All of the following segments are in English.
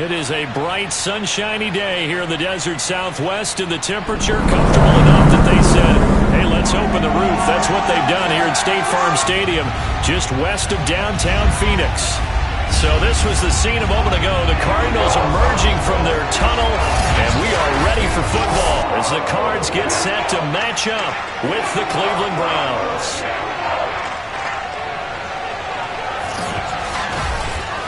It is a bright, sunshiny day here in the desert Southwest, and the temperature comfortable enough that they said, hey, let's open the roof. That's what they've done here at State Farm Stadium, just west of downtown Phoenix. So this was the scene a moment ago. The Cardinals emerging from their tunnel, and we are ready for football as the Cards get set to match up with the Cleveland Browns.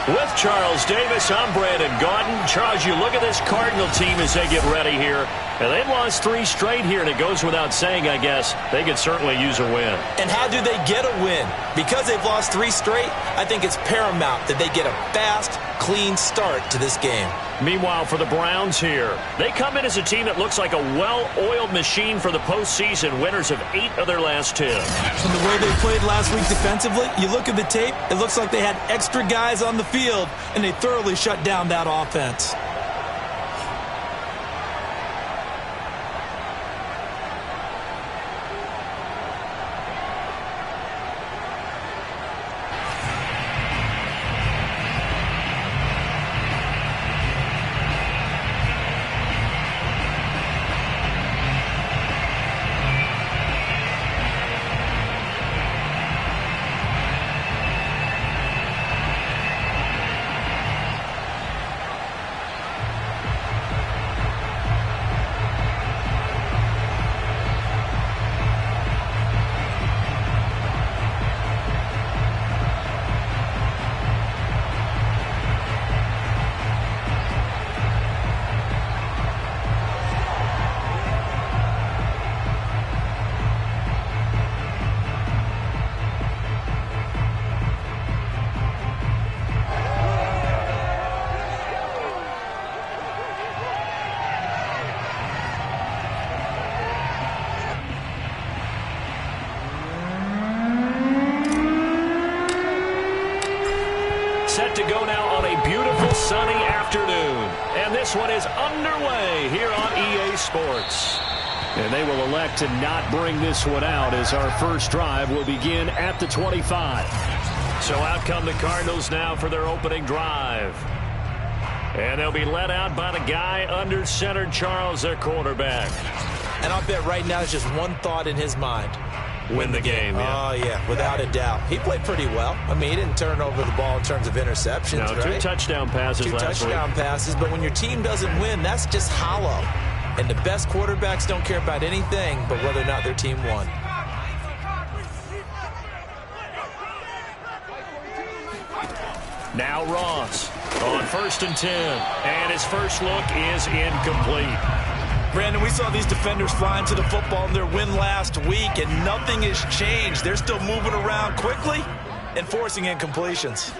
With Charles Davis, I'm Brandon Gaudin. Charles, you look at this Cardinal team as they get ready here. And they've lost 3 straight here, and it goes without saying, I guess, they could certainly use a win. And how do they get a win? Because they've lost 3 straight, I think it's paramount that they get a fast, clean start to this game. Meanwhile, for the Browns here, they come in as a team that looks like a well-oiled machine for the postseason, winners of 8 of their last 10. From the way they played last week defensively, you look at the tape, it looks like they had extra guys on the field, and they thoroughly shut down that offense. Set to go now on a beautiful sunny afternoon. And this one is underway here on EA Sports. And they will elect to not bring this one out as our first drive will begin at the 25. So out come the Cardinals now for their opening drive. And they'll be led out by the guy under center, Charles, their quarterback. And I'll bet right now it's just one thought in his mind. Win the game. Yeah. Oh, yeah, without a doubt. He played pretty well. I mean, he didn't turn over the ball in terms of interceptions, no, 2 touchdown passes last week. 2 touchdown passes, but when your team doesn't win, that's just hollow. And the best quarterbacks don't care about anything but whether or not their team won. Now Ross on 1st and 10. And his first look is incomplete. Brandon, we saw these defenders flying to the football in their win last week, and nothing has changed. They're still moving around quickly and forcing incompletions.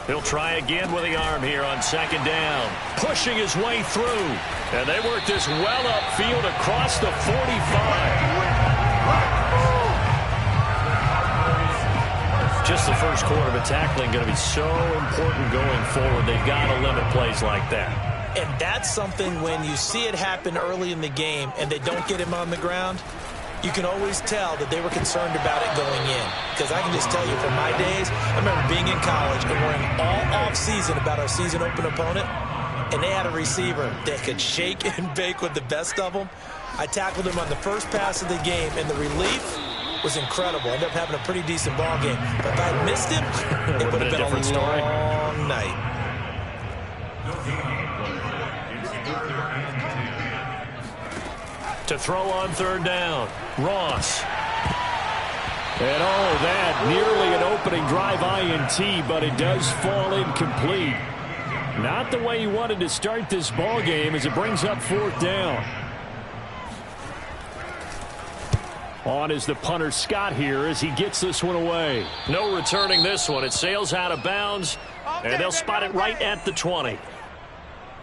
He'll try again with the arm here on 2nd down. Pushing his way through. And they work this well upfield across the 45. Just the first quarter of tackling going to be so important going forward. They've got to limit plays like that. And that's something when you see it happen early in the game and they don't get him on the ground, you can always tell that they were concerned about it going in. Because I can just tell you from my days, I remember being in college and worrying all off-season about our season open opponent, and they had a receiver that could shake and bake with the best of them. I tackled him on the first pass of the game, and the relief was incredible. I ended up having a pretty decent ball game. But if I had missed him, it would have been a different story. Long night. To throw on 3rd down, Ross. And that nearly an opening drive INT, but it does fall incomplete. Not the way he wanted to start this ball game as it brings up 4th down. On is the punter Scott here as he gets this one away. No returning this one. It sails out of bounds, and they'll spot it right at the 20.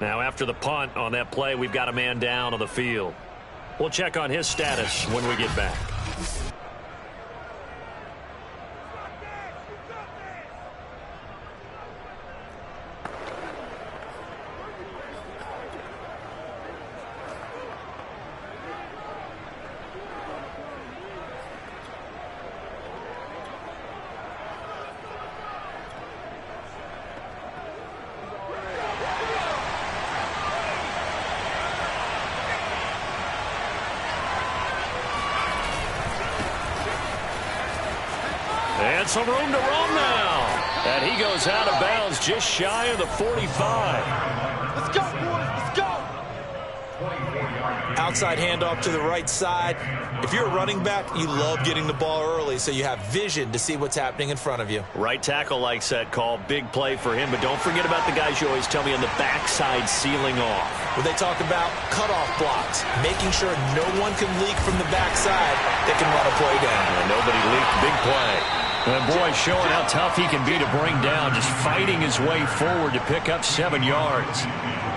Now after the punt on that play, we've got a man down on the field. We'll check on his status when we get back. got some room to run now. And he goes out of bounds just shy of the 45. Let's go, boys. Let's go. Outside handoff to the right side. If you're a running back, you love getting the ball early so you have vision to see what's happening in front of you. Right tackle likes that call. Big play for him. But don't forget about the guys you always tell me on the backside sealing off. When they talk about cutoff blocks, making sure no one can leak from the backside that can run a play down. And nobody leaked. Big play. And boy, showing how tough he can be to bring down, just fighting his way forward to pick up 7 yards.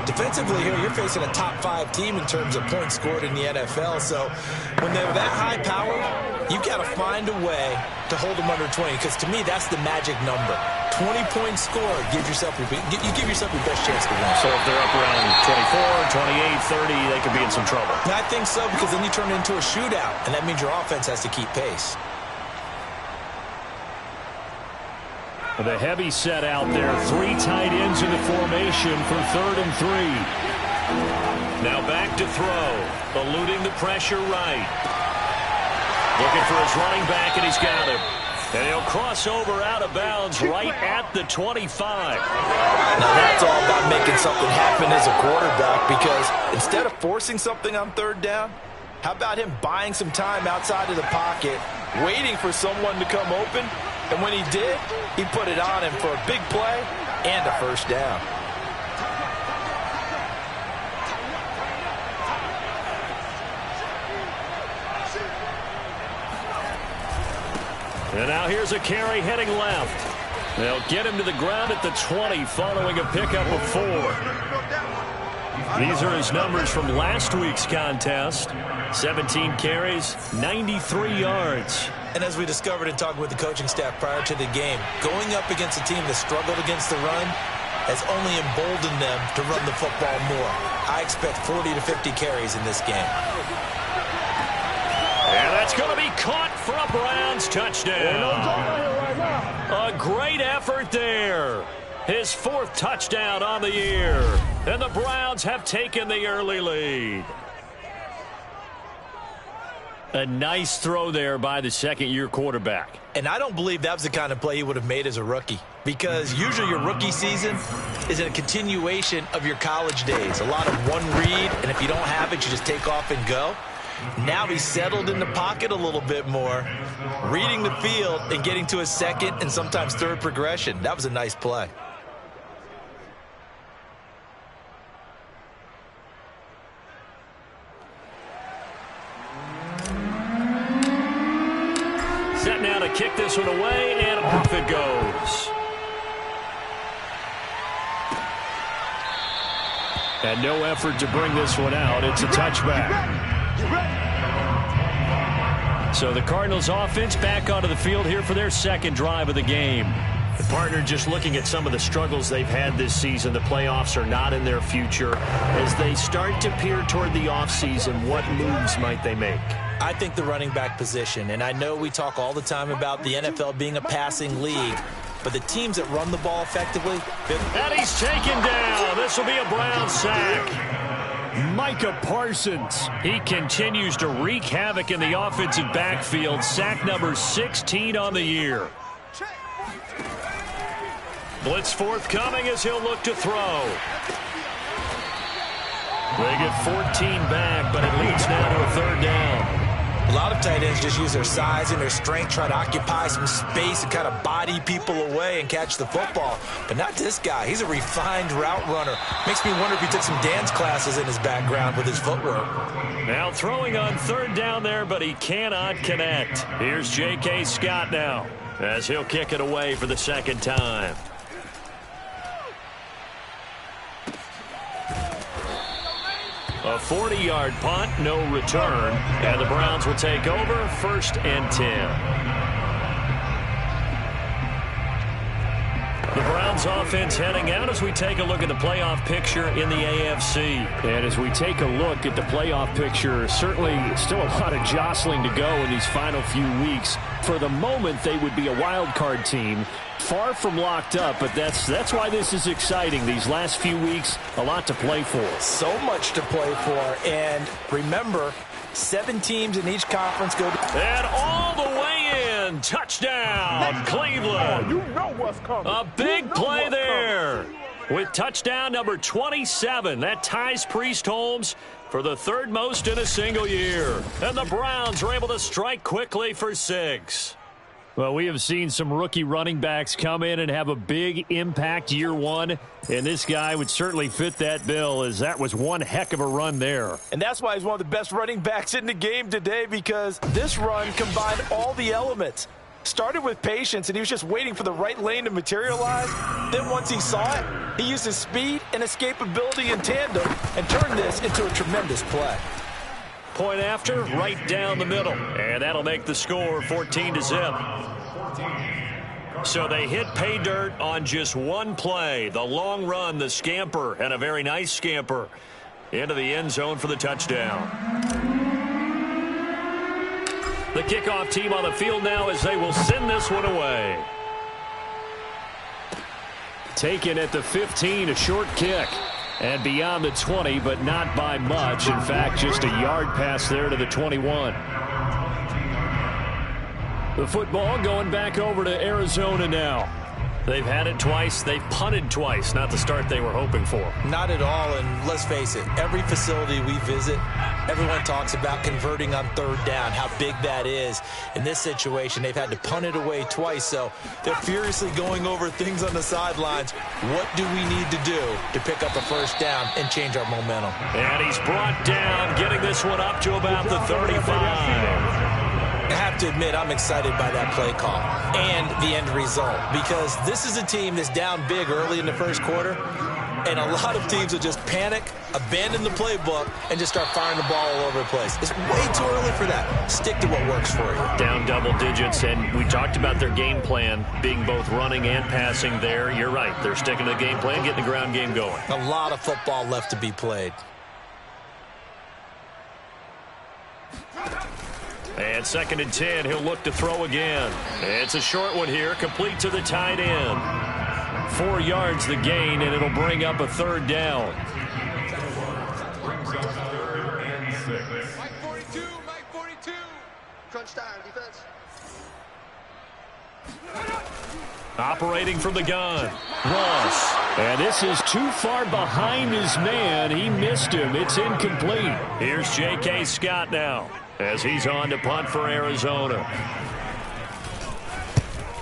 Defensively here, you're facing a top 5 team in terms of points scored in the NFL. So when they're that high power, you've got to find a way to hold them under 20. Because to me, that's the magic number. 20-point score, you give yourself your best chance to win. So if they're up around 24, 28, 30, they could be in some trouble. I think so, because then you turn it into a shootout, and that means your offense has to keep pace. The heavy set out there. 3 tight ends in the formation for 3rd and 3. Now back to throw. Eluding the pressure right. Looking for his running back, and he's got him. And he'll cross over out of bounds right at the 25. Now that's all about making something happen as a quarterback, because instead of forcing something on 3rd down, how about him buying some time outside of the pocket, waiting for someone to come open? And when he did, he put it on him for a big play and a 1st down. And now here's a carry heading left. They'll get him to the ground at the 20 following a pickup of 4. These are his numbers from last week's contest. 17 carries, 93 yards. And as we discovered in talking with the coaching staff prior to the game, going up against a team that struggled against the run has only emboldened them to run the football more. I expect 40 to 50 carries in this game. And that's going to be caught for a Browns touchdown. A great effort there. His 4th touchdown on the year. And the Browns have taken the early lead. A nice throw there by the 2nd-year quarterback. And I don't believe that was the kind of play he would have made as a rookie, because usually your rookie season is a continuation of your college days. A lot of one read, and if you don't have it, you just take off and go. Now he's settled in the pocket a little bit more, reading the field and getting to his 2nd and sometimes 3rd progression. That was a nice play. Set now to kick this one away, and off it goes. And no effort to bring this one out. It's a touchback. So the Cardinals offense back onto the field here for their 2nd drive of the game. The partner, just looking at some of the struggles they've had this season, the playoffs are not in their future. As they start to peer toward the offseason, what moves might they make? I think the running back position, and I know we talk all the time about the NFL being a passing league, but the teams that run the ball effectively... And he's taken down. This will be a Brown sack. Micah Parsons. He continues to wreak havoc in the offensive backfield. Sack number 16 on the year. Blitz forthcoming as he'll look to throw. They get 14 back, but it leads now to a 3rd down. A lot of tight ends just use their size and their strength, try to occupy some space and kind of body people away and catch the football. But not this guy. He's a refined route runner. Makes me wonder if he took some dance classes in his background with his footwork. Now throwing on 3rd down there, but he cannot connect. Here's J.K. Scott now as he'll kick it away for the 2nd time. A 40-yard punt, no return, and the Browns will take over 1st and 10. The Browns offense heading out as we take a look at the playoff picture in the AFC. And as we take a look at the playoff picture, certainly still a lot of jostling to go in these final few weeks. For the moment, they would be a wild card team, far from locked up, but that's why this is exciting. These last few weeks, a lot to play for. So much to play for, and remember, 7 teams in each conference go to... And all the way in. Touchdown, Cleveland. You know what's coming. A big play there. With touchdown number 27. That ties Priest Holmes for the 3rd most in a single year. And the Browns are able to strike quickly for 6. Well, we have seen some rookie running backs come in and have a big impact year 1, and this guy would certainly fit that bill, as that was one heck of a run there. And that's why he's one of the best running backs in the game today, because this run combined all the elements. Started with patience, and he was just waiting for the right lane to materialize. Then once he saw it, he used his speed and escapability in tandem and turned this into a tremendous play. Point after, right down the middle. And that'll make the score 14-zip. So they hit pay dirt on just one play. The long run, the scamper, and a very nice scamper into the end zone for the touchdown. The kickoff team on the field now as they will send this one away. Taken at the 15, a short kick. And beyond the 20, but not by much. In fact, just a yard pass there to the 21. The football going back over to Arizona now. They've had it twice. They've punted twice. Not the start they were hoping for. Not at all, and let's face it, every facility we visit, everyone talks about converting on 3rd down, how big that is. In this situation, they've had to punt it away twice, so they're furiously going over things on the sidelines. What do we need to do to pick up a 1st down and change our momentum? And he's brought down, getting this one up to about the 35. I have to admit, I'm excited by that play call and the end result, because this is a team that's down big early in the 1st quarter, and a lot of teams will just panic, abandon the playbook, and just start firing the ball all over the place. It's way too early for that. Stick to what works for you. Down double digits, and we talked about their game plan being both running and passing there. You're right. They're sticking to the game plan, getting the ground game going. A lot of football left to be played. And 2nd and 10, he'll look to throw again. It's a short one here, complete to the tight end. 4 yards the gain, and it'll bring up a 3rd down. Mike 42. Crunch time, defense. Operating from the gun, Ross. And this is too far behind his man. He missed him. It's incomplete. Here's J.K. Scott now, as he's on to punt for Arizona.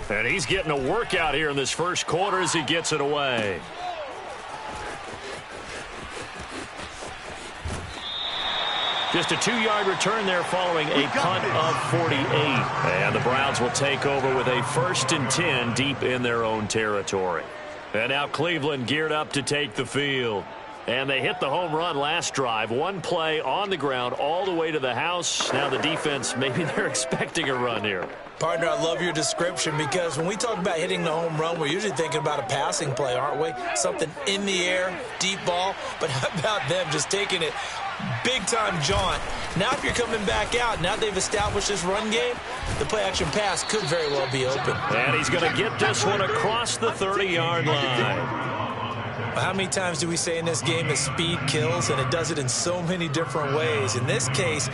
And he's getting a workout here in this 1st quarter as he gets it away. Just a 2-yard return there following a punt of 48. And the Browns will take over with a 1st and 10 deep in their own territory. And now Cleveland geared up to take the field. And they hit the home run last drive. One play on the ground all the way to the house. Now the defense, maybe they're expecting a run here. Partner, I love your description, because when we talk about hitting the home run, we're usually thinking about a passing play, aren't we? Something in the air, deep ball. But how about them just taking it big-time jaunt? Now if you're coming back out, now they've established this run game, the play-action pass could very well be open. And he's going to get this one across the 30-yard line. How many times do we say in this game that speed kills, and it does it in so many different ways? In this case,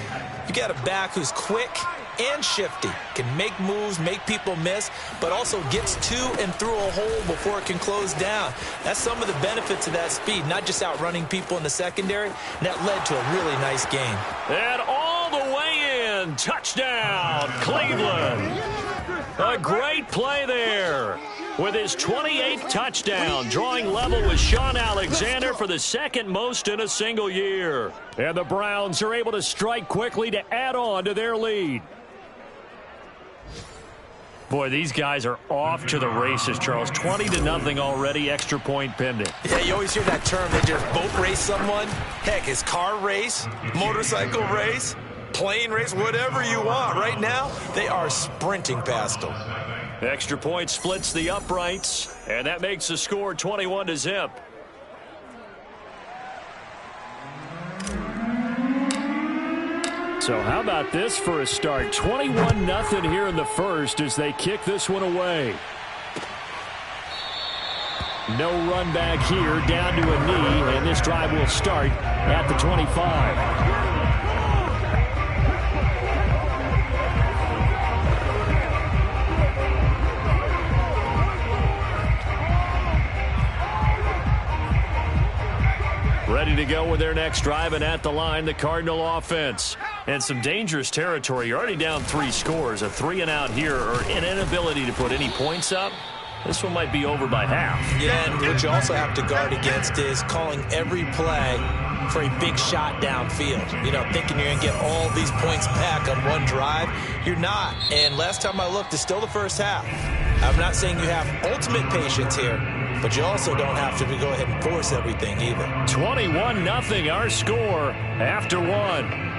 you got a back who's quick and shifty, can make moves, make people miss, but also gets to and through a hole before it can close down. That's some of the benefits of that speed, not just outrunning people in the secondary, and that led to a really nice game. And all the way in, touchdown, Cleveland. A great play there. With his 28th touchdown, drawing level with Sean Alexander for the 2nd most in a single year. And the Browns are able to strike quickly to add on to their lead. Boy, these guys are off to the races, Charles. 20-0 already, extra point pending. Yeah, you always hear that term, they just boat race someone. Heck, it's car race, motorcycle race, plane race, whatever you want. Right now, they are sprinting past them. Extra point splits the uprights, and that makes the score 21-0. So how about this for a start? 21-0 here in the 1st as they kick this one away. No run back here, down to a knee, and this drive will start at the 25. ready to go with their next drive, and at the line, the Cardinal offense. And some dangerous territory. You're already down 3 scores. A 3-and-out here, or an inability to put any points up. This one might be over by half. Yeah, and what you also have to guard against is calling every play for a big shot downfield. You know, thinking you're going to get all these points back on one drive. You're not. And last time I looked, it's still the first half. I'm not saying you have ultimate patience here, but you also don't have to go ahead and force everything either. 21-0 our score after 1.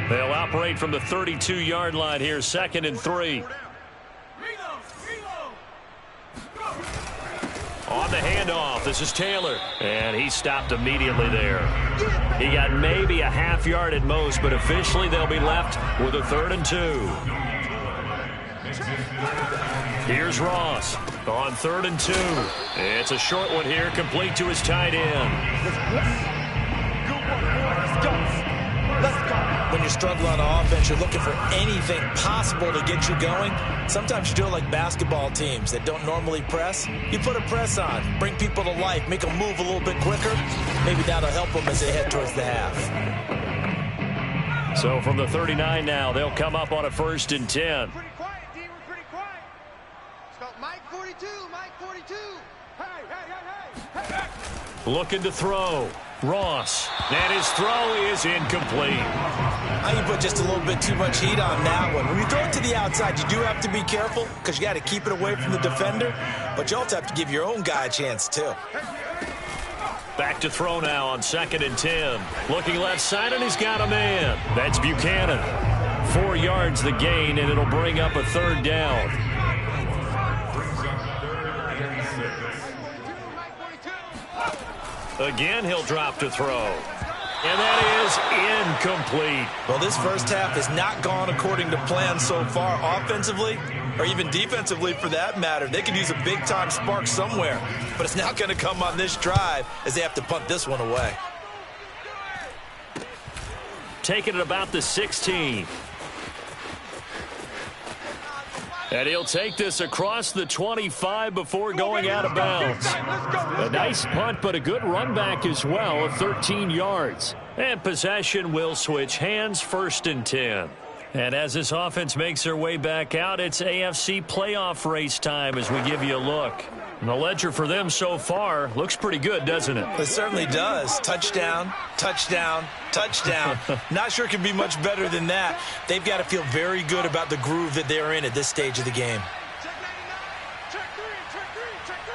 They'll operate from the 32-yard line here, 2nd and 3. On the handoff, this is Taylor. And he stopped immediately there. He got maybe a half yard at most, but officially they'll be left with a 3rd and 2. Here's Ross on 3rd and 2. It's a short one here, complete to his tight end. When you're struggling on offense, you're looking for anything possible to get you going. Sometimes you do it like basketball teams that don't normally press. You put a press on, bring people to life, make them move a little bit quicker. Maybe that'll help them as they head towards the half. So from the 39 now, they'll come up on a 1st and 10. Pretty quiet, D. We're pretty quiet. Let's go, Mike 42, Mike 42. Hey, hey, hey, hey, hey. Looking to throw. Ross. And his throw is incomplete. You put just a little bit too much heat on that one. When you throw it to the outside, you do have to be careful because you got to keep it away from the defender, but you also have to give your own guy a chance too. Back to throw now on 2nd and 10. Looking left side, and he's got a man. That's Buchanan. 4 yards the gain, and it'll bring up a 3rd down. Again, he'll drop to throw. And that is incomplete. Well, this first half has not gone according to plan so far offensively, or even defensively for that matter. They could use a big-time spark somewhere, but it's not going to come on this drive as they have to punt this one away. Taking it about the 16. And he'll take this across the 25 before going out of bounds. A nice punt, but a good run back as well of 13 yards. And possession will switch hands, 1st and 10. And as this offense makes their way back out, it's AFC playoff race time as we give you a look. And the ledger for them so far looks pretty good, doesn't it? It certainly does. Touchdown, touchdown, touchdown. Not sure it can be much better than that. They've got to feel very good about the groove that they're in at this stage of the game. Check 99. Check 3, check 3, check 3.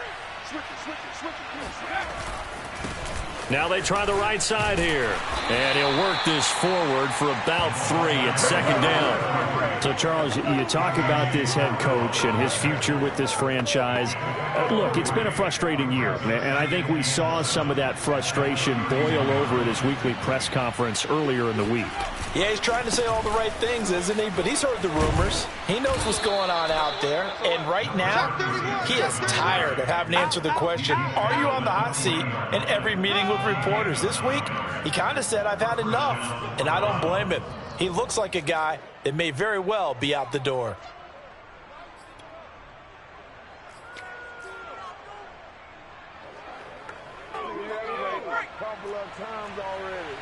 Switch it, switch it, switch it. Now they try the right side here. And he'll work this forward for about 3 at 2nd down. So, Charles, you talk about this head coach and his future with this franchise. Look, it's been a frustrating year, and I think we saw some of that frustration boil over at his weekly press conference earlier in the week. Yeah, he's trying to say all the right things, isn't he? But he's heard the rumors. He knows what's going on out there. And right now, he is tired of having to answer the question, are you on the hot seat in every meeting with reporters? This week, he kind of said, I've had enough. And I don't blame him. He looks like a guy that may very well be out the door. Couple of times already.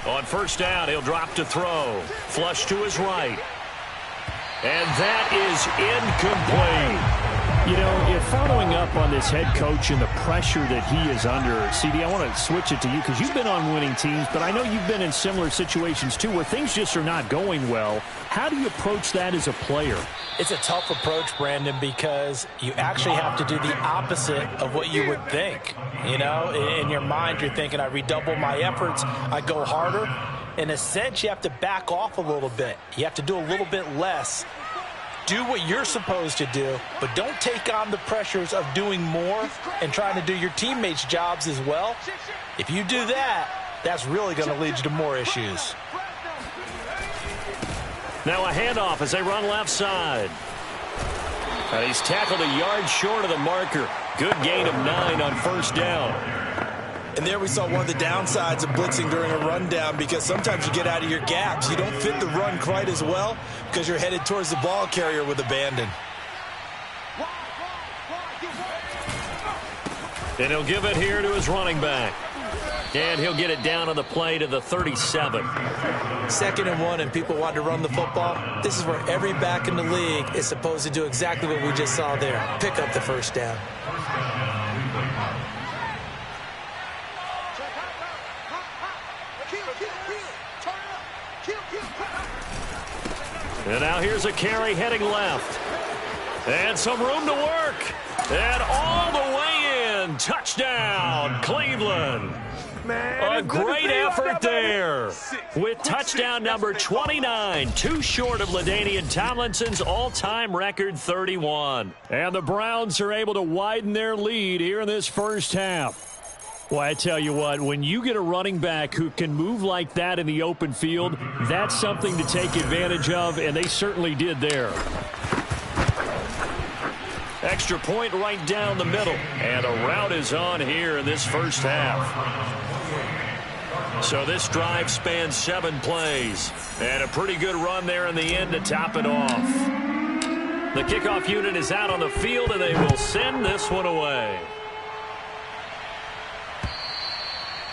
On 1st down, he'll drop to throw. Flush to his right. And that is incomplete. You know, if following up on this head coach and the pressure that he is under, CD, I want to switch it to you because you've been on winning teams, but I know you've been in similar situations too where things just are not going well. How do you approach that as a player? It's a tough approach, Brandon, because you actually have to do the opposite of what you would think. You know, in your mind, you're thinking, I redouble my efforts, I go harder. In a sense, you have to back off a little bit. You have to do a little bit less. Do what you're supposed to do, but don't take on the pressures of doing more and trying to do your teammates' jobs as well. If you do that, that's really going to lead you to more issues. Now a handoff as they run left side. And he's tackled a yard short of the marker. Good gain of 9 on 1st down. And there we saw one of the downsides of blitzing during a rundown because sometimes you get out of your gaps. You don't fit the run quite as well because you're headed towards the ball carrier with abandon. And he'll give it here to his running back. And he'll get it down on the play to the 37. 2nd and 1, and people want to run the football. This is where every back in the league is supposed to do exactly what we just saw there. Pick up the first down. And now here's a carry heading left. And some room to work. And all the way in. Touchdown, Cleveland. A great effort there. With touchdown number 29, too short of LaDainian Tomlinson's all-time record 31. And the Browns are able to widen their lead here in this first half. Well, I tell you what, when you get a running back who can move like that in the open field, that's something to take advantage of, and they certainly did there. Extra point right down the middle. And a route is on here in this first half. So this drive spans 7 plays. And a pretty good run there in the end to top it off. The kickoff unit is out on the field, and they will send this one away.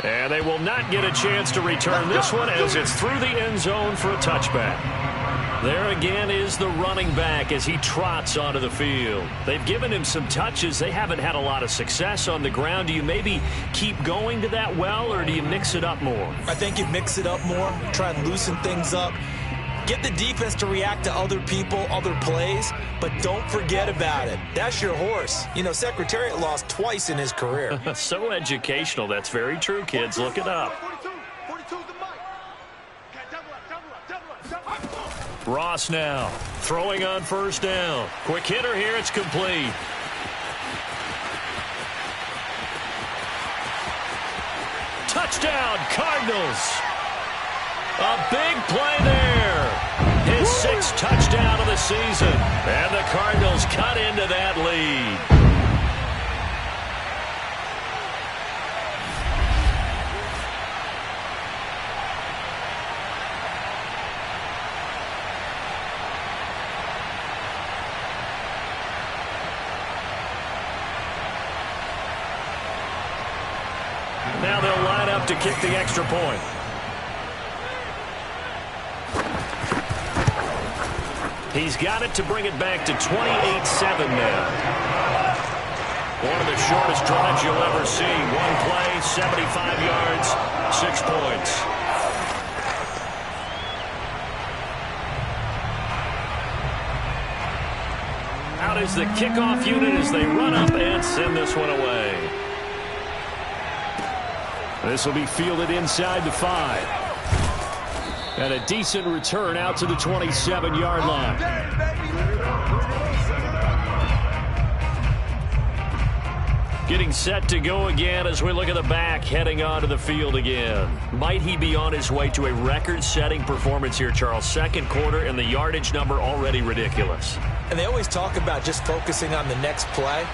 And they will not get a chance to return this one as it's through the end zone for a touchback. There again is the running back as he trots onto the field. They've given him some touches. They haven't had a lot of success on the ground. Do you maybe keep going to that well, or do you mix it up more? I think you mix it up more, try and loosen things up. Get the defense to react to other people, other plays, but don't forget about it. That's your horse. You know, Secretariat lost twice in his career. So educational. That's very true, kids. Look it up. 42 is the mic. Okay, double up. Ross now throwing on first down. Quick hitter here. It's complete. Touchdown, Cardinals. A big play there. His 6th touchdown of the season. And the Cardinals cut into that lead. Now they'll line up to kick the extra point. He's got it to bring it back to 28-7 now. One of the shortest drives you'll ever see. One play, 75 yards, 6 points. Out is the kickoff unit as they run up and send this one away. This will be fielded inside the 5. And a decent return out to the 27-yard line. Getting set to go again as we look at the back heading onto the field again. Might he be on his way to a record-setting performance here, Charles? 2nd quarter and the yardage number already ridiculous. And they always talk about just focusing on the next play.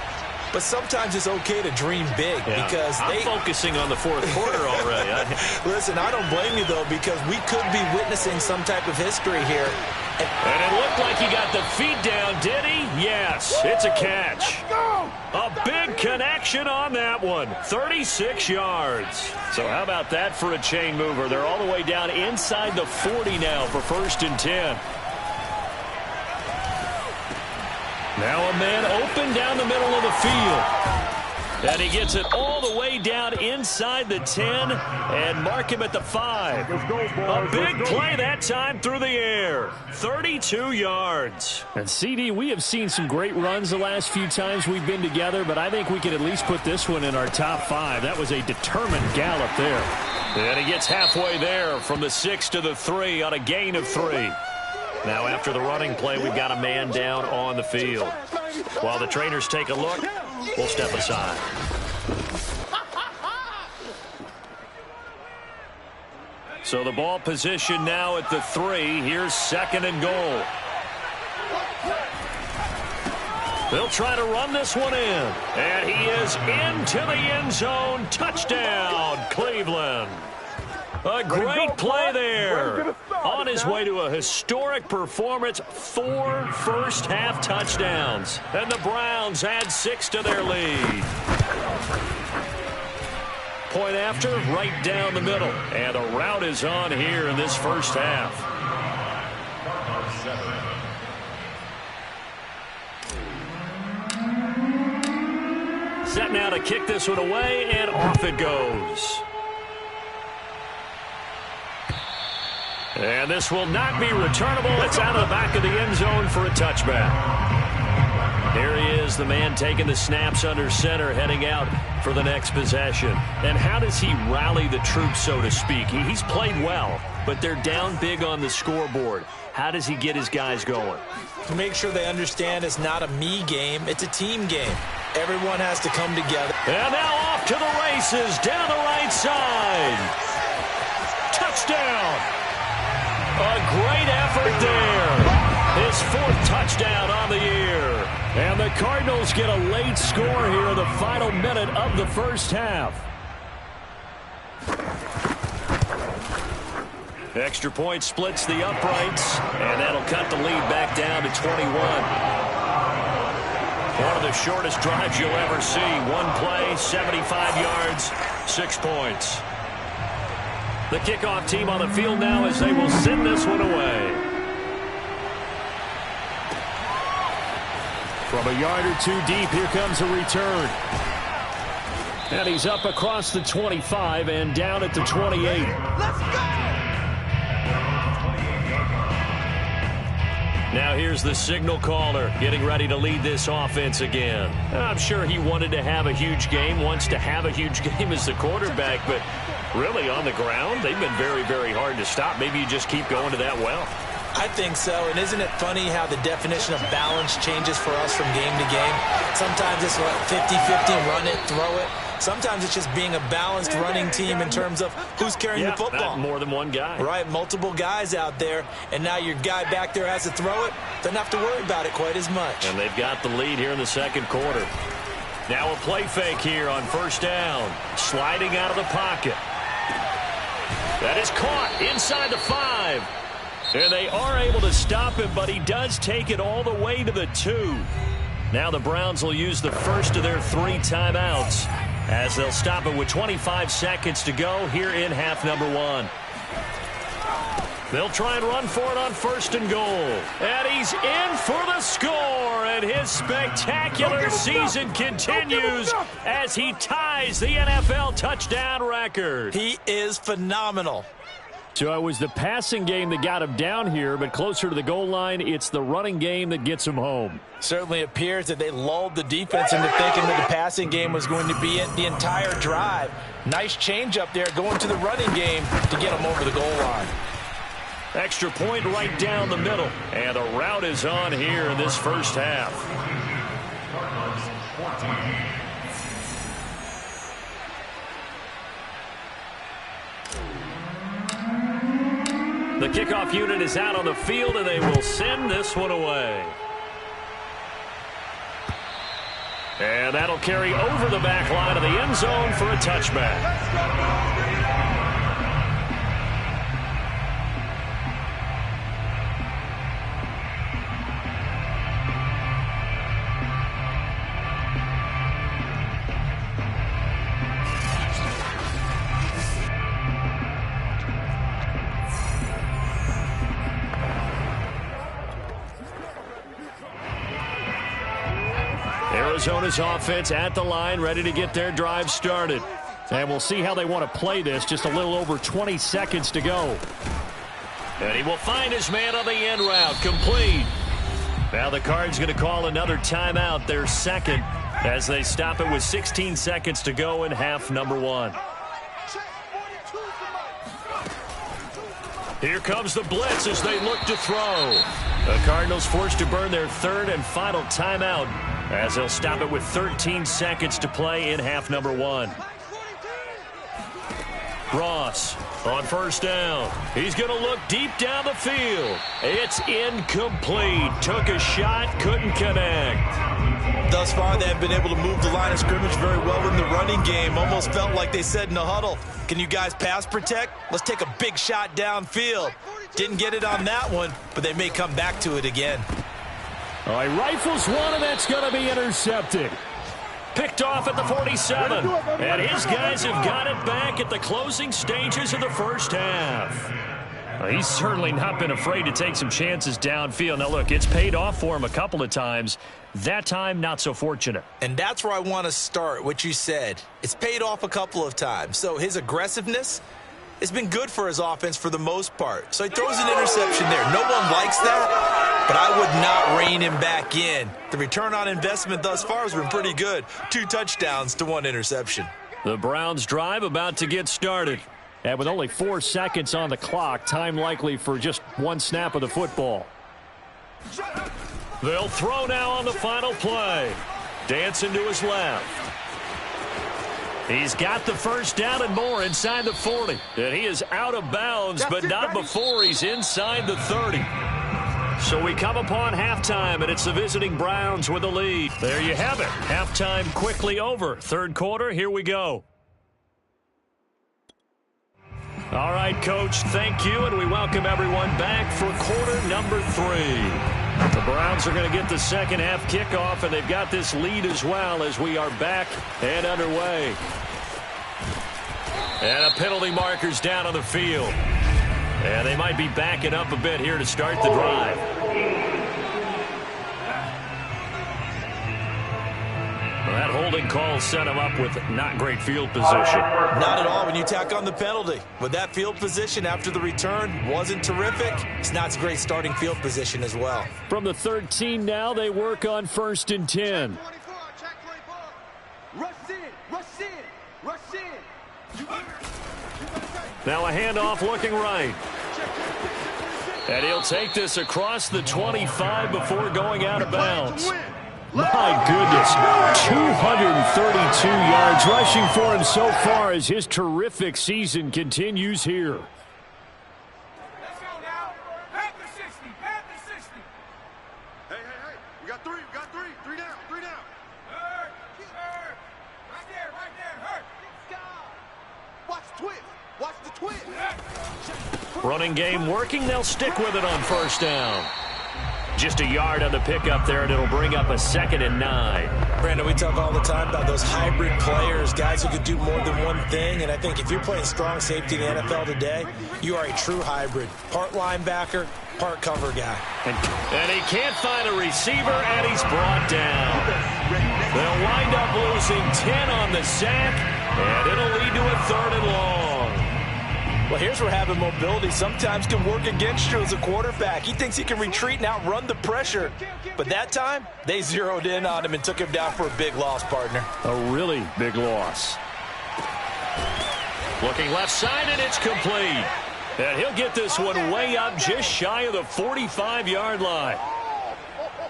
But sometimes it's okay to dream big because I'm focusing on the 4th quarter already. Listen, I don't blame you, though, because we could be witnessing some type of history here. And it looked like he got the feet down, did he? Yes, it's a catch. A big connection on that one. 36 yards. So how about that for a chain mover? They're all the way down inside the 40 now for 1st and 10. Now a man open down the middle of the field. And he gets it all the way down inside the 10 and mark him at the 5. A big play that time through the air. 32 yards. And CD, we have seen some great runs the last few times we've been together, but I think we can at least put this one in our top 5. That was a determined gallop there. And he gets halfway there from the 6 to the 3 on a gain of 3. Now after the running play, we've got a man down on the field. While the trainers take a look, we'll step aside. So the ball position now at the 3. Here's 2nd and goal. They'll try to run this one in. And he is into the end zone. Touchdown, Cleveland. A great play there. On his way to a historic performance, 4 first-half touchdowns. And the Browns add 6 to their lead. Point after, right down the middle. And a rout is on here in this first half. Set now to kick this one away, and off it goes. And this will not be returnable. It's out of the back of the end zone for a touchback. Here he is, the man taking the snaps under center, heading out for the next possession. And how does he rally the troops, so to speak? He's played well, but they're down big on the scoreboard. How does he get his guys going? To make sure they understand it's not a me game, it's a team game. Everyone has to come together. And now off to the races, down the right side. Touchdown! A great effort there. His 4th touchdown on the year. And the Cardinals get a late score here in the final minute of the first half. Extra point splits the uprights, and that'll cut the lead back down to 21. One of the shortest drives you'll ever see. One play, 75 yards, 6 points. The kickoff team on the field now as they will send this one away. From a yard or 2 deep, here comes a return. And he's up across the 25 and down at the 28. Let's go! Now here's the signal caller getting ready to lead this offense again. I'm sure he wanted to have a huge game, wants to have a huge game as the quarterback, but really on the ground, they've been very, very hard to stop. Maybe you just keep going to that well. I think so, and isn't it funny how the definition of balance changes for us from game to game? Sometimes it's 50-50, run it, throw it. Sometimes it's just being a balanced running team in terms of who's carrying the football. More than one guy. Right, multiple guys out there, and now your guy back there has to throw it. Doesn't have to worry about it quite as much. And they've got the lead here in the second quarter. Now a play fake here on first down. Sliding out of the pocket. That is caught inside the 5. And they are able to stop him, but he does take it all the way to the 2. Now the Browns will use the first of their 3 timeouts as they'll stop it with 25 seconds to go here in half number 1. They'll try and run for it on first and goal. And he's in for the score. And his spectacular season continues as he ties the NFL touchdown record. He is phenomenal. So it was the passing game that got him down here, but closer to the goal line, it's the running game that gets him home. Certainly appears that they lulled the defense into thinking that the passing game was going to be it the entire drive. Nice change up there going to the running game to get him over the goal line. Extra point right down the middle. And the rout is on here in this first half. The kickoff unit is out on the field, and they will send this one away. And that'll carry over the back line of the end zone for a touchback. Arizona's offense at the line, ready to get their drive started. And we'll see how they want to play this. Just a little over 20 seconds to go. And he will find his man on the end route, complete. Now the Cards going to call another timeout, their second, as they stop it with 16 seconds to go in half number 1. Here comes the blitz as they look to throw. The Cardinals forced to burn their third and final timeout as they'll stop it with 13 seconds to play in half number 1. Ross on first down. He's going to look deep down the field. It's incomplete. Took a shot, couldn't connect. Thus far, they have been able to move the line of scrimmage very well in the running game. Almost felt like they said in the huddle, Can you guys pass protect? Let's take a big shot downfield. Didn't get it on that one, but they may come back to it again. All right, rifles one, and that's going to be intercepted. Picked off at the 47. And his guys have got it back at the closing stages of the first half. Well, he's certainly not been afraid to take some chances downfield. Now, look, it's paid off for him a couple of times. That time, not so fortunate. And that's where I want to start, what you said. It's paid off a couple of times. So his aggressiveness has been good for his offense for the most part. So he throws an interception there. No one likes that, but I would not rein him back in. The return on investment thus far has been pretty good. 2 touchdowns to 1 interception. The Browns drive about to get started. And with only 4 seconds on the clock, time likely for just 1 snap of the football. They'll throw now on the final play. Dancing to his left. He's got the first down and more inside the 40. And he is out of bounds, but not before he's inside the 30. So we come upon halftime, and it's the visiting Browns with the lead. There you have it. Halftime quickly over. Third quarter, here we go. All right, Coach, thank you, and we welcome everyone back for quarter number 3. The Browns are going to get the second half kickoff, and they've got this lead as well as we are back and underway. And a penalty marker's down on the field. And they might be backing up a bit here to start the drive. Well, that holding call set him up with not great field position. Not at all when you tack on the penalty. With that field position after the return wasn't terrific. It's not a great starting field position as well. From the 13 now, they work on 1st and 10. Check 24. Rush in. Rush in. Now a handoff looking right. And he'll take this across the 25 before going out of bounds. My goodness, 232 yards rushing for him so far as his terrific season continues here. Let's go now. Back to 60. Back to 60. Hey. We got 3. 3 down. Hurt. Right there. Hurt. Watch the twist. Watch the twist. Running game working. They'll stick with it on first down. Just a yard on the pickup there, and it'll bring up a 2nd and 9. Brandon, we talk all the time about those hybrid players, guys who could do more than one thing. And I think if you're playing strong safety in the NFL today, you are a true hybrid. Part linebacker, part cover guy. And he can't find a receiver, and he's brought down. They'll wind up losing 10 on the sack, and it'll lead to a 3rd and long. Well, here's where having mobility sometimes can work against you as a quarterback. He thinks he can retreat and outrun the pressure. But that time, they zeroed in on him and took him down for a big loss, partner. A really big loss. Looking left side, and it's complete. And he'll get this one way up just shy of the 45-yard line.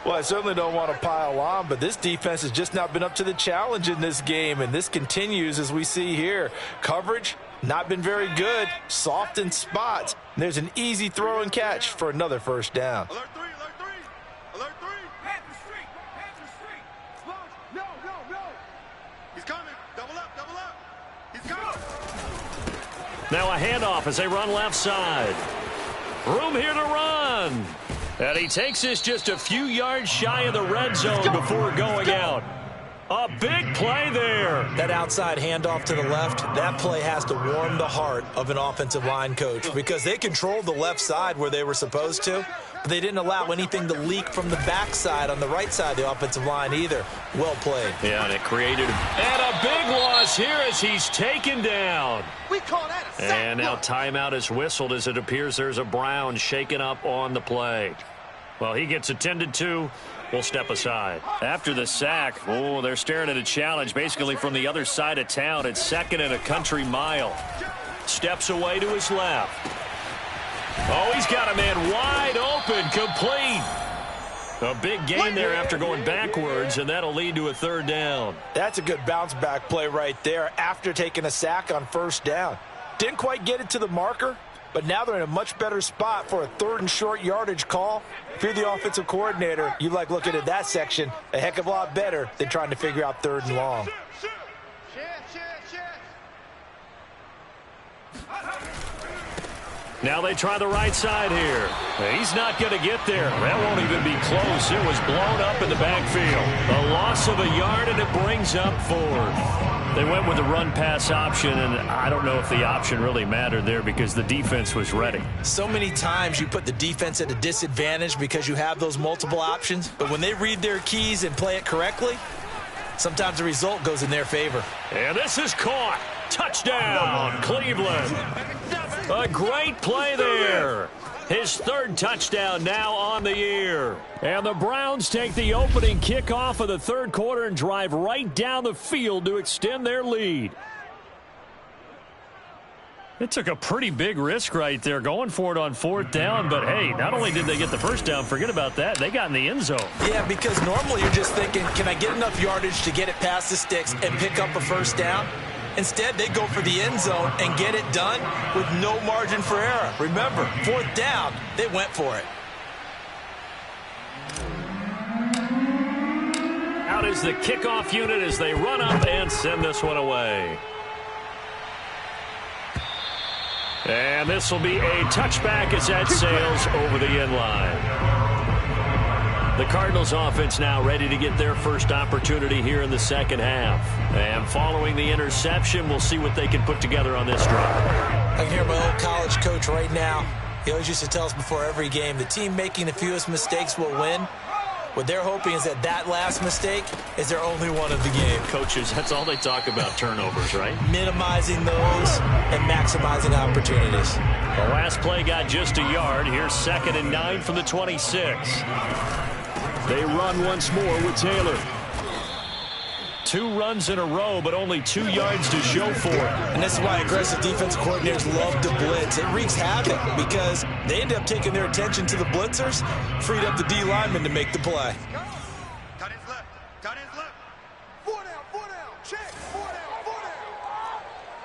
Well, I certainly don't want to pile on, but this defense has just not been up to the challenge in this game, and this continues as we see here. Coverage, not been very good, soft in spots. And there's an easy throw and catch for another first down. Alert 3. Alert 3. Panther Street. No. He's coming. Double up. He's coming. Now a handoff as they run left side. Room here to run. And he takes this just a few yards shy of the red zone before going out. A big play there. That outside handoff to the left, that play has to warm the heart of an offensive line coach because they controlled the left side where they were supposed to, but they didn't allow anything to leak from the backside on the right side of the offensive line either. Well played. Yeah, and it created and a big loss here as he's taken down. We call that a sack. And now timeout is whistled as it appears there's a Brown shaken up on the play. Well, he gets attended to. We'll step aside. After the sack, they're staring at a challenge basically from the other side of town. It's 2nd and a country mile. Steps away to his left. Oh, he's got a man wide open, complete. A big gain there after going backwards, and that'll lead to a 3rd down. That's a good bounce back play right there after taking a sack on first down. Didn't quite get it to the marker, but now they're in a much better spot for a 3rd and short yardage call. If you're the offensive coordinator, you like looking at that section a heck of a lot better than trying to figure out 3rd and long. Now they try the right side here. He's not going to get there. That won't even be close. It was blown up in the backfield. A loss of a yard, and it brings up 4th. They went with the run-pass option, and I don't know if the option really mattered there because the defense was ready. So many times you put the defense at a disadvantage because you have those multiple options, but when they read their keys and play it correctly, sometimes the result goes in their favor. And this is caught. Touchdown, Cleveland. A great play there. His 3rd touchdown now on the year. And the Browns take the opening kickoff of the 3rd quarter and drive right down the field to extend their lead. It took a pretty big risk right there going for it on 4th down, but hey, not only did they get the 1st down, forget about that, they got in the end zone. Yeah, because normally you're just thinking, can I get enough yardage to get it past the sticks and pick up a 1st down? Instead, they go for the end zone and get it done with no margin for error. Remember, 4th down, they went for it. Out is the kickoff unit as they run up and send this one away. And this will be a touchback as that sails over the end line. The Cardinals offense now ready to get their first opportunity here in the 2nd half. And following the interception, we'll see what they can put together on this drive. I can hear my old college coach right now. He always used to tell us before every game, the team making the fewest mistakes will win. What they're hoping is that last mistake is their only one of the game. Coaches, that's all they talk about, turnovers, right? Minimizing those and maximizing opportunities. The last play got just a yard. Here's 2nd and 9 from the 26. They run once more with Taylor. 2 runs in a row, but only 2 yards to show for it. And this is why aggressive defense coordinators love to blitz. It wreaks havoc because they end up taking their attention to the blitzers, freed up the D lineman to make the play. Tight ends left. Tight ends left. 4 down. Check. 4 down.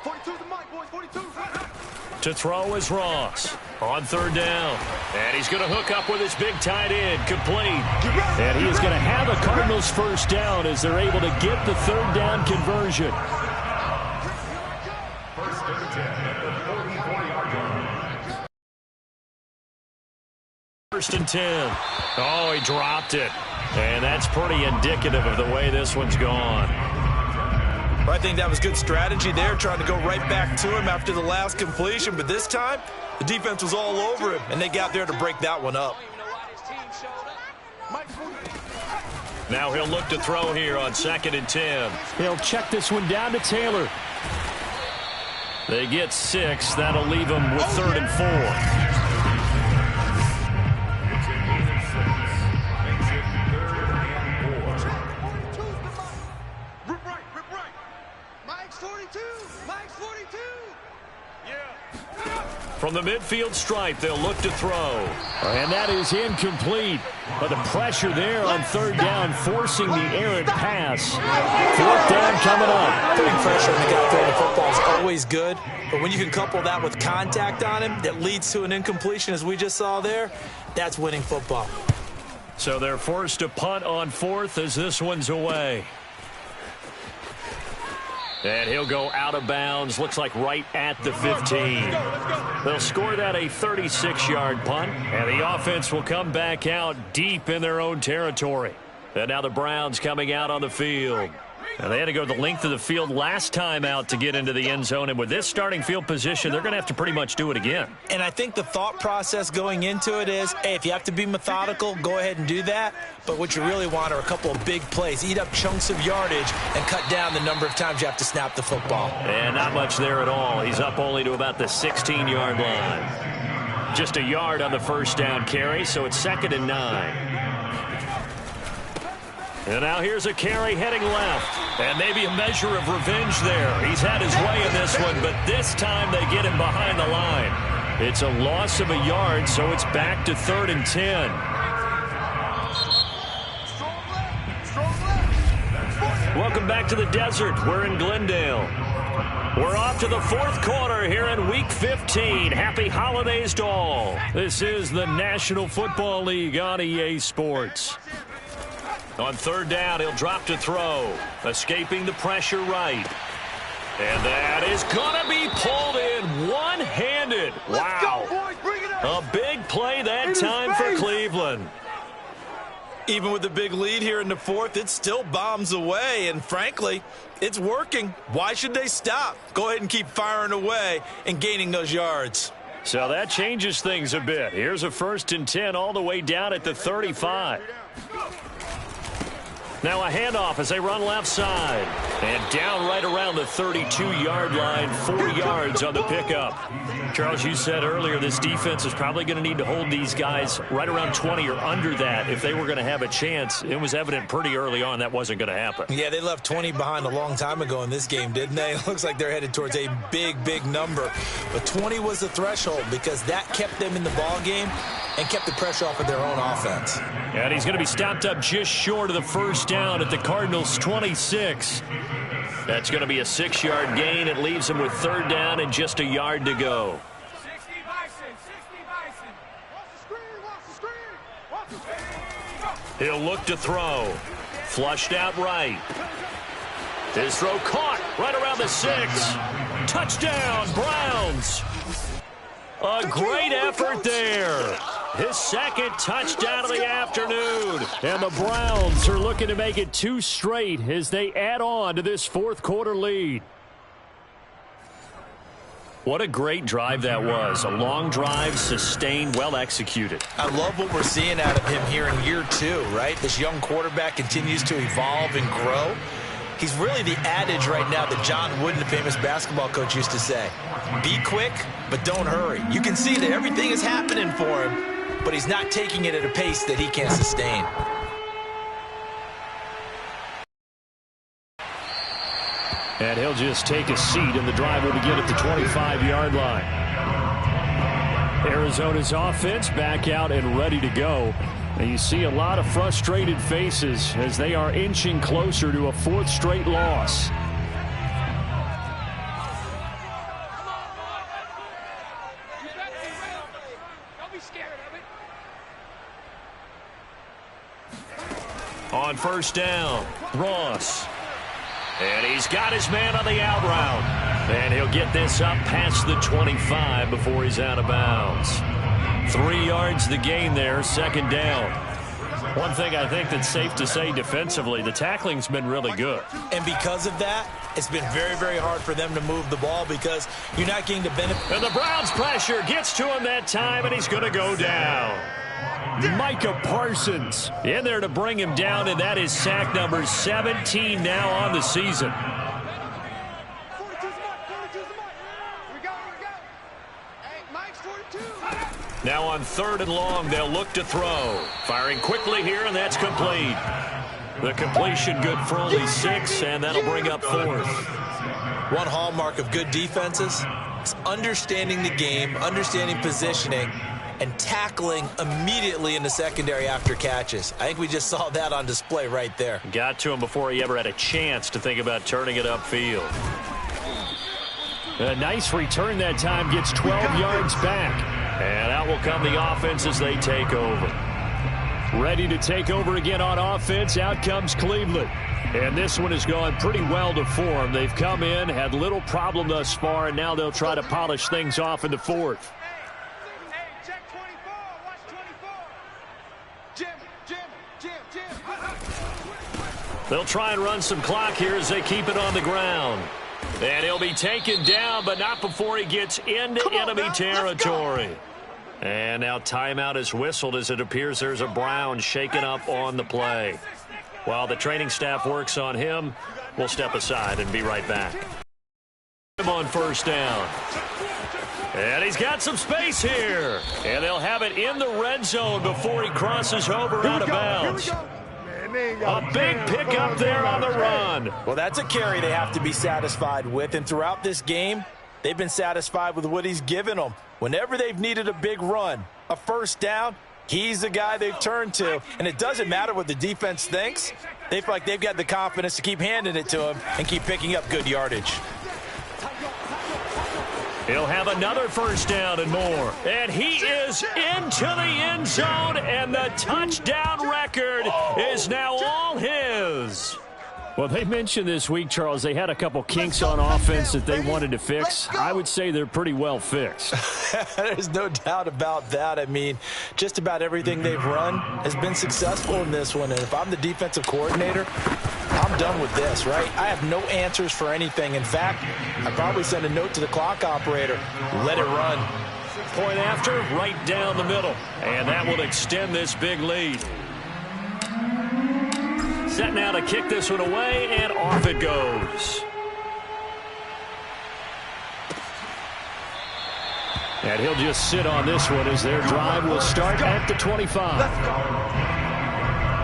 42's the mic, boys. 42. To throw is Ross on 3rd down. And he's going to hook up with his big tight end, complete. And he is going to have a Cardinals 1st down as they're able to get the 3rd down conversion. First and 10. Oh, he dropped it. And that's pretty indicative of the way this one's gone. I think that was good strategy there, trying to go right back to him after the last completion. But this time, the defense was all over him, and they got there to break that one up. Now he'll look to throw here on 2nd and 10. He'll check this one down to Taylor. They get 6. That'll leave them with 3rd and 4. From the midfield stripe, they'll look to throw. And that is incomplete. But the pressure there on 3rd down, forcing the errant pass. 4th down coming up. Putting pressure on the guy throwing the football is always good. But when you can couple that with contact on him that leads to an incompletion, as we just saw there, that's winning football. So they're forced to punt on 4th as this one's away. And he'll go out of bounds, looks like right at the 15. They'll score that a 36-yard punt, and the offense will come back out deep in their own territory. And now the Browns coming out on the field. And they had to go the length of the field last time out to get into the end zone, and with this starting field position, they're going to have to pretty much do it again. And I think the thought process going into it is, hey, if you have to be methodical, go ahead and do that. But what you really want are a couple of big plays. Eat up chunks of yardage and cut down the number of times you have to snap the football. And not much there at all. He's up only to about the 16-yard line. Just a yard on the 1st down carry, so it's 2nd and 9. And now here's a carry heading left. And maybe a measure of revenge there. He's had his way in this one, but this time they get him behind the line. It's a loss of a yard, so it's back to 3rd and 10. Welcome back to the desert. We're in Glendale. We're off to the 4th quarter here in Week 15. Happy holidays to all. This is the National Football League on EA Sports. On 3rd down, he'll drop to throw. Escaping the pressure right. And that is going to be pulled in one-handed. Wow. A big play that time for Cleveland. Even with the big lead here in the fourth, it still bombs away, and frankly, it's working. Why should they stop? Go ahead and keep firing away and gaining those yards. So that changes things a bit. Here's a 1st and 10 all the way down at the 35. Now a handoff as they run left side. And down right around the 32-yard line, 4 yards on the pickup. Charles, you said earlier this defense is probably going to need to hold these guys right around 20 or under that if they were going to have a chance. It was evident pretty early on that wasn't going to happen. Yeah, they left 20 behind a long time ago in this game, didn't they? It looks like they're headed towards a big, big number. But 20 was the threshold because that kept them in the ball game and kept the pressure off of their own offense. And he's going to be stopped up just short of the first down at the Cardinals' 26. That's going to be a 6-yard gain. It leaves him with 3rd down and just a yard to go. 60 Bison, 60 Bison. Watch the screen. He'll look to throw. Flushed out right. His throw caught right around the 6. Touchdown, Browns. A great effort there. His 2nd touchdown of the afternoon. And the Browns are looking to make it 2 straight as they add on to this 4th quarter lead. What a great drive that was. A long drive, sustained, well executed. I love what we're seeing out of him here in year 2, right? This young quarterback continues to evolve and grow. He's really the adage right now that John Wooden, the famous basketball coach, used to say. Be quick, but don't hurry. You can see that everything is happening for him, but he's not taking it at a pace that he can't sustain. And he'll just take a seat, and the drive will begin at the 25-yard line. Arizona's offense back out and ready to go. And you see a lot of frustrated faces as they are inching closer to a 4th straight loss. On 1st down, Ross. And he's got his man on the out route. And he'll get this up past the 25 before he's out of bounds. 3 yards the gain there, 2nd down. One thing I think that's safe to say defensively, the tackling's been really good. And because of that, it's been very, very hard for them to move the ball because you're not getting the benefit. And the Browns pressure gets to him that time, and he's going to go down. Micah Parsons in there to bring him down, and that is sack number 17 now on the season. Now on 3rd and long, they'll look to throw. Firing quickly here, and that's complete. The completion good for only 6, and that'll bring up 4th. One hallmark of good defenses is understanding the game, understanding positioning, and tackling immediately in the secondary after catches. I think we just saw that on display right there. Got to him before he ever had a chance to think about turning it upfield. A nice return that time, gets 12 yards back. And out will come the offense as they take over. Ready to take over again on offense. Out comes Cleveland. And this one has gone pretty well to form. They've come in, had little problem thus far, and now they'll try to polish things off in the 4th. Hey, check 24. Watch 24. Jim. They'll try and run some clock here as they keep it on the ground. And he'll be taken down, but not before he gets into enemy territory. And now timeout is whistled as it appears there's a Brown shaken up on the play. While the training staff works on him, we'll step aside and be right back. On 1st down. And he's got some space here. And they'll have it in the red zone before he crosses over out of bounds. A big pickup there on the run. Well, that's a carry they have to be satisfied with. And throughout this game, they've been satisfied with what he's given them. Whenever they've needed a big run, a 1st down, he's the guy they've turned to. And it doesn't matter what the defense thinks. They feel like they've got the confidence to keep handing it to him and keep picking up good yardage. He'll have another 1st down and more. And he is into the end zone, and the touchdown record is now all his. Well, they mentioned this week, Charles, they had a couple kinks on offense that they wanted to fix. I would say they're pretty well fixed. There's no doubt about that. I mean, just about everything they've run has been successful in this one. And if I'm the defensive coordinator, I'm done with this, right? I have no answers for anything. In fact, I'd probably send a note to the clock operator. Let it run. Point after, right down the middle. And that will extend this big lead. Set now to kick this one away, and off it goes. And he'll just sit on this one as their drive will start at the 25.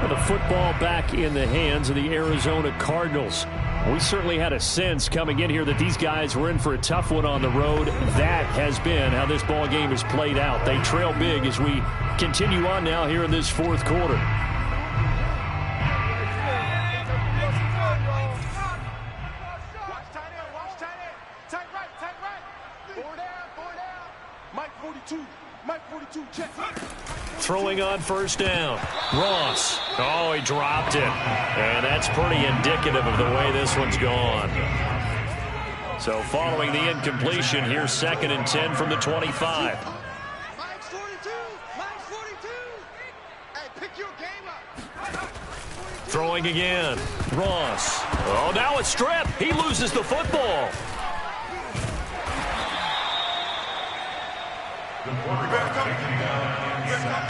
The football back in the hands of the Arizona Cardinals. We certainly had a sense coming in here that these guys were in for a tough one on the road. That has been how this ball game has played out. They trail big as we continue on now here in this fourth quarter. Throwing on first down. Ross. Oh, he dropped it. And that's pretty indicative of the way this one's gone. So following the incompletion, here's 2nd and 10 from the 25. Throwing again. Ross. Oh, now a strip. He loses the football.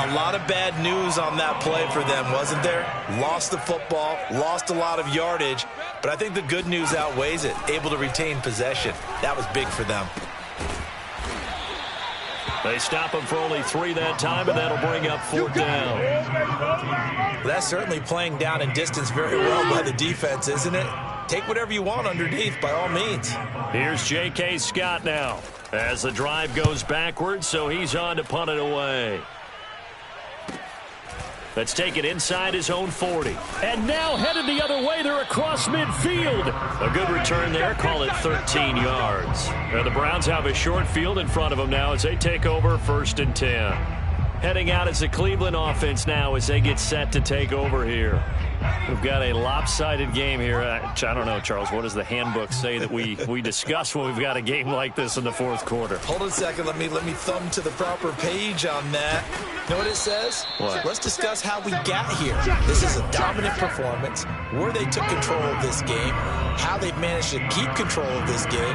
A lot of bad news on that play for them, wasn't there? Lost the football, lost a lot of yardage, but I think the good news outweighs it. Able to retain possession. That was big for them. They stop him for only 3 that time, and that'll bring up 4th down. Well, that's certainly playing down and distance very well by the defense, isn't it? Take whatever you want underneath, by all means. Here's J.K. Scott now as the drive goes backwards, so he's on to punt it away. Let's take it inside his own 40. And now headed the other way. They're across midfield. A good return there. Call it 13 yards. Now the Browns have a short field in front of them now as they take over 1st and 10. Heading out as the Cleveland offense now as they get set to take over here. We've got a lopsided game here. I don't know, Charles, what does the handbook say that we discuss when we've got a game like this in the fourth quarter? Hold on a second. Let me thumb to the proper page on that. You know what it says? What? Let's discuss how we got here. This is a dominant performance, where they took control of this game, how they've managed to keep control of this game,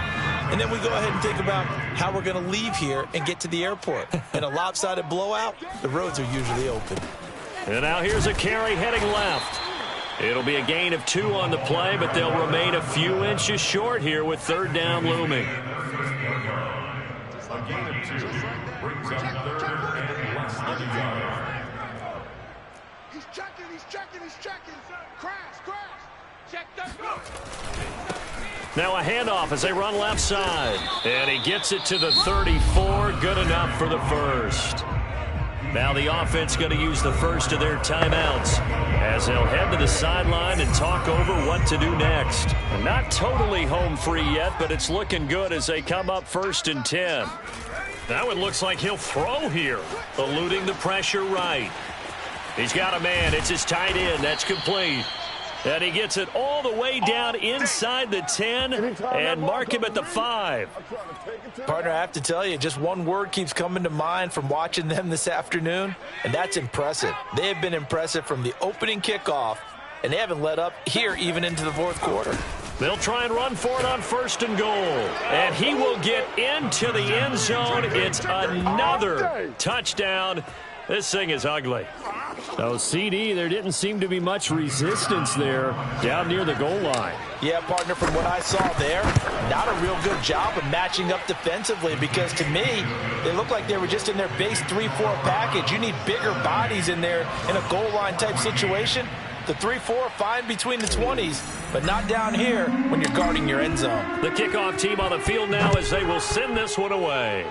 and then we go ahead and think about how we're going to leave here and get to the airport. In a lopsided blowout, the roads are usually open. And now here's a carry heading left. It'll be a gain of 2 on the play, but they'll remain a few inches short here with 3rd down looming. A gain of 2 brings up 3rd and less than a yard. He's checking. Crash. Check the go. Now a handoff as they run left side. And he gets it to the 34. Good enough for the first. Now the offense going to use the first of their timeouts as they'll head to the sideline and talk over what to do next. Not totally home free yet, but it's looking good as they come up 1st and 10. Now it looks like he'll throw here, eluding the pressure right. He's got a man. It's his tight end. That's complete. And he gets it all the way down inside the 10 and mark him at the 5. Partner, I have to tell you, just one word keeps coming to mind from watching them this afternoon, and that's impressive. They have been impressive from the opening kickoff, and they haven't let up here even into the fourth quarter. They'll try and run for it on 1st and goal. And he will get into the end zone. It's another touchdown. This thing is ugly. So, CD, there didn't seem to be much resistance there down near the goal line. Yeah, partner, from what I saw there, not a real good job of matching up defensively because, to me, they looked like they were just in their base 3-4 package. You need bigger bodies in there in a goal line type situation. The 3-4, fine between the 20s, but not down here when you're guarding your end zone. The kickoff team on the field now as they will send this one away.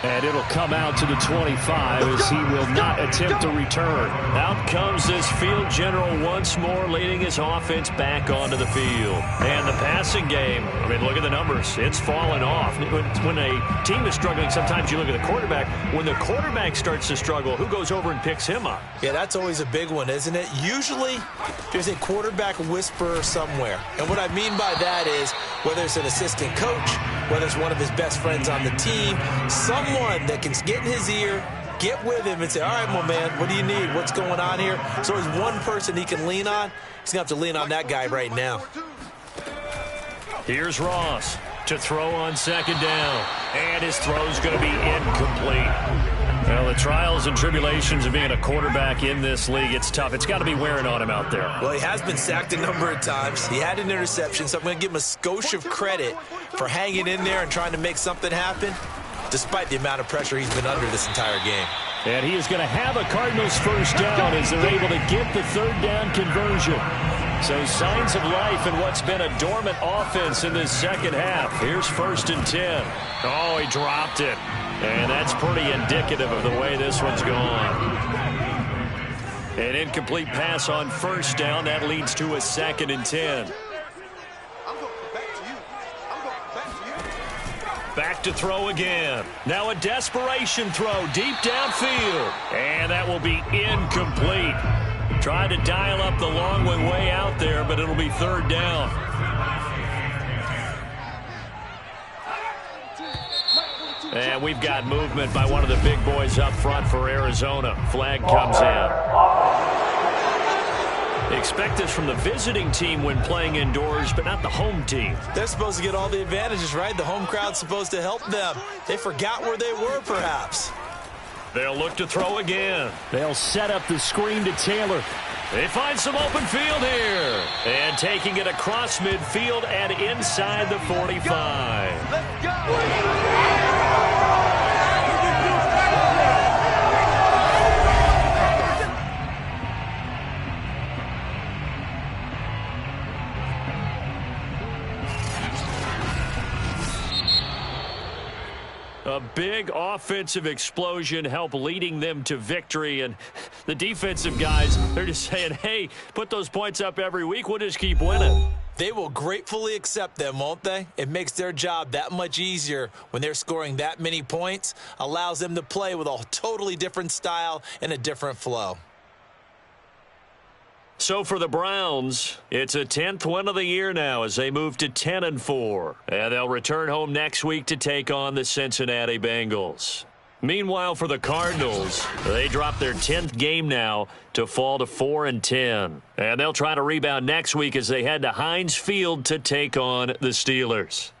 And it'll come out to the 25 as he will not attempt to return. Out comes this field general once more, leading his offense back onto the field. And the passing game, I mean, look at the numbers. It's fallen off. When a team is struggling, sometimes you look at the quarterback. When the quarterback starts to struggle, who goes over and picks him up? Yeah, that's always a big one, isn't it? Usually, there's a quarterback whisperer somewhere. And what I mean by that is, whether it's an assistant coach, whether it's one of his best friends on the team, someone that can get in his ear, get with him and say, all right, my man, what do you need? What's going on here? So there's one person he can lean on. He's going to have to lean on that guy right now. Here's Ross to throw on second down. And his throw's going to be incomplete. Well, the trials and tribulations of being a quarterback in this league, it's tough. It's got to be wearing on him out there. Well, he has been sacked a number of times. He had an interception, so I'm going to give him a skosh of credit for hanging in there and trying to make something happen, despite the amount of pressure he's been under this entire game. And he is going to have a Cardinals first down as they're able to get the third down conversion. So signs of life in what's been a dormant offense in this second half. Here's 1st and 10. Oh, he dropped it. And that's pretty indicative of the way this one's gone. An incomplete pass on 1st down. That leads to a 2nd and 10. Back to throw again. Now a desperation throw deep downfield. And that will be incomplete. Tried to dial up the long way out there, but it'll be 3rd down. And we've got movement by one of the big boys up front for Arizona. Flag comes in. Expect this from the visiting team when playing indoors, but not the home team. They're supposed to get all the advantages, right? The home crowd's supposed to help them. They forgot where they were, perhaps. They'll look to throw again. They'll set up the screen to Taylor. They find some open field here. And taking it across midfield and inside the 45. Let's go! A big offensive explosion helped leading them to victory. And the defensive guys, they're just saying, hey, put those points up every week. We'll just keep winning. They will gratefully accept them, won't they? It makes their job that much easier when they're scoring that many points. Allows them to play with a totally different style and a different flow. So for the Browns, it's a 10th win of the year now as they move to 10-4. And they'll return home next week to take on the Cincinnati Bengals. Meanwhile, for the Cardinals, they drop their 10th game now to fall to 4-10. And they'll try to rebound next week as they head to Heinz Field to take on the Steelers.